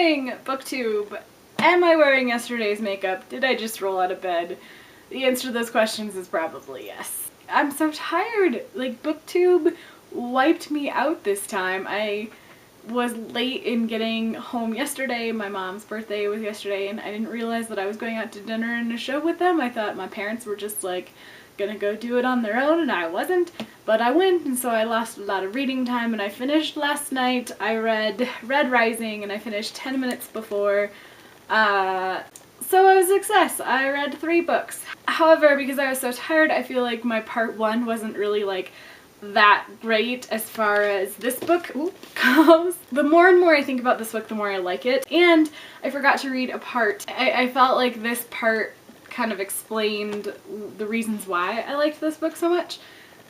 morning, BookTube! Am I wearing yesterday's makeup? Did I just roll out of bed? The answer to those questions is probably yes. I'm so tired! Like, BookTube wiped me out this time. I was late in getting home yesterday. My mom's birthday was yesterday and I didn't realize that I was going out to dinner and a show with them. I thought my parents were just like gonna go do it on their own and I wasn't. But I went, and so I lost a lot of reading time, and I finished last night. I read Red Rising and I finished 10 minutes before. So it was a success. I read 3 books. However, because I was so tired, I feel like my part 1 wasn't really like that great as far as this book goes. The more and more I think about this book, the more I like it. And I forgot to read a part. I felt like this part kind of explained the reasons why I liked this book so much.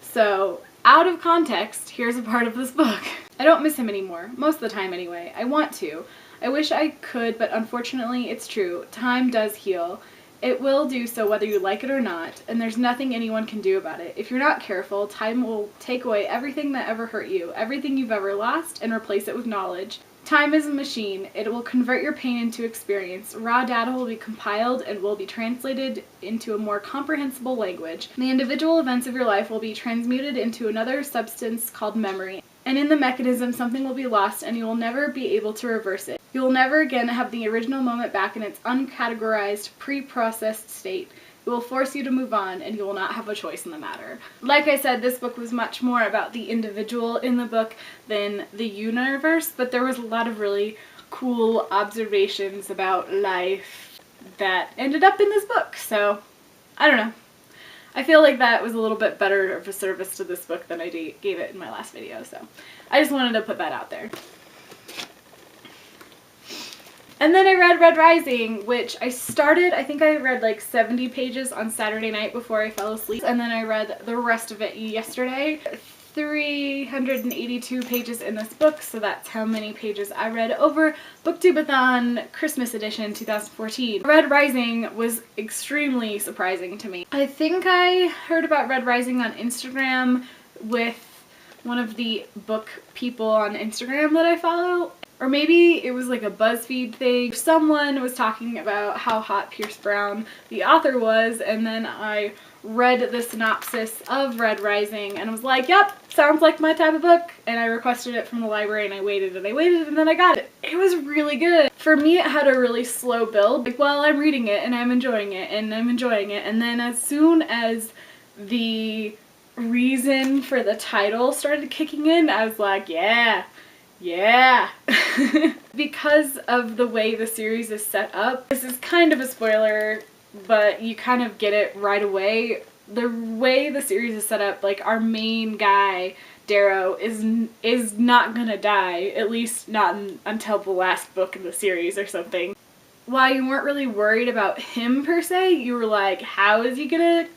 So, out of context, here's a part of this book. I don't miss him anymore, most of the time anyway. I want to. I wish I could, but unfortunately it's true. Time does heal. It will do so whether you like it or not, and there's nothing anyone can do about it. If you're not careful, time will take away everything that ever hurt you, everything you've ever lost, and replace it with knowledge. Time is a machine. It will convert your pain into experience. Raw data will be compiled and will be translated into a more comprehensible language. The individual events of your life will be transmuted into another substance called memory. And in the mechanism, something will be lost and you will never be able to reverse it. You will never again have the original moment back in its uncategorized, pre-processed state. It will force you to move on, and you will not have a choice in the matter. Like I said, this book was much more about the individual in the book than the universe, but there was a lot of really cool observations about life that ended up in this book, so I don't know. I feel like that was a little bit better of a service to this book than I gave it in my last video, so I just wanted to put that out there. And then I read Red Rising, which I started, I think I read like 70 pages on Saturday night before I fell asleep, and then I read the rest of it yesterday. 382 pages in this book, so that's how many pages I read over BookTubeAthon Christmas edition 2014. Red Rising was extremely surprising to me. I think I heard about Red Rising on Instagram with one of the book people on Instagram that I follow. Or maybe it was like a BuzzFeed thing. Someone was talking about how hot Pierce Brown, the author, was, and then I read the synopsis of Red Rising and was like, yep, sounds like my type of book, and I requested it from the library and I waited and then I got it. It was really good. For me, it had a really slow build. Like, well, I'm reading it and I'm enjoying it and I'm enjoying it, and then as soon as the reason for the title started kicking in, I was like, yeah. Because of the way the series is set up, this is kind of a spoiler, but you kind of get it right away. The way the series is set up, like, our main guy, Darrow, is not gonna die, at least not until the last book in the series or something. While you weren't really worried about him per se, you were like, how is he gonna,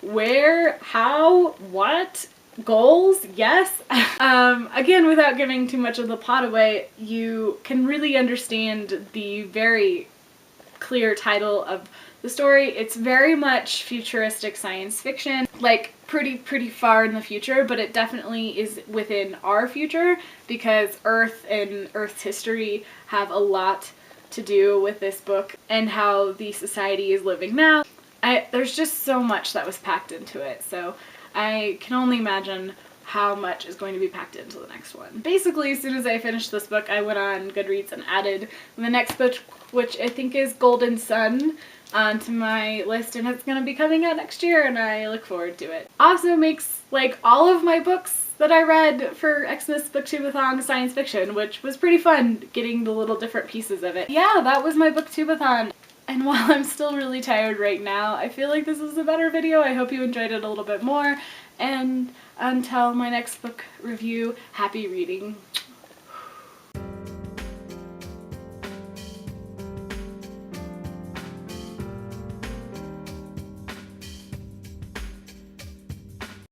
where, how, what? Goals, yes. Again, without giving too much of the plot away, you can really understand the very clear title of the story. It's very much futuristic science fiction, like pretty far in the future, but it definitely is within our future because Earth and Earth's history have a lot to do with this book and how the society is living now. There's just so much that was packed into it, so I can only imagine how much is going to be packed into the next one. Basically, as soon as I finished this book, I went on Goodreads and added the next book, which I think is Golden Sun, onto my list, and it's going to be coming out next year, and I look forward to it. Also makes, like, all of my books that I read for Xmas BookTubeAthon science fiction, which was pretty fun, getting the little different pieces of it. Yeah, that was my BookTubeAthon. And while I'm still really tired right now, I feel like this was a better video. I hope you enjoyed it a little bit more. And until my next book review, happy reading.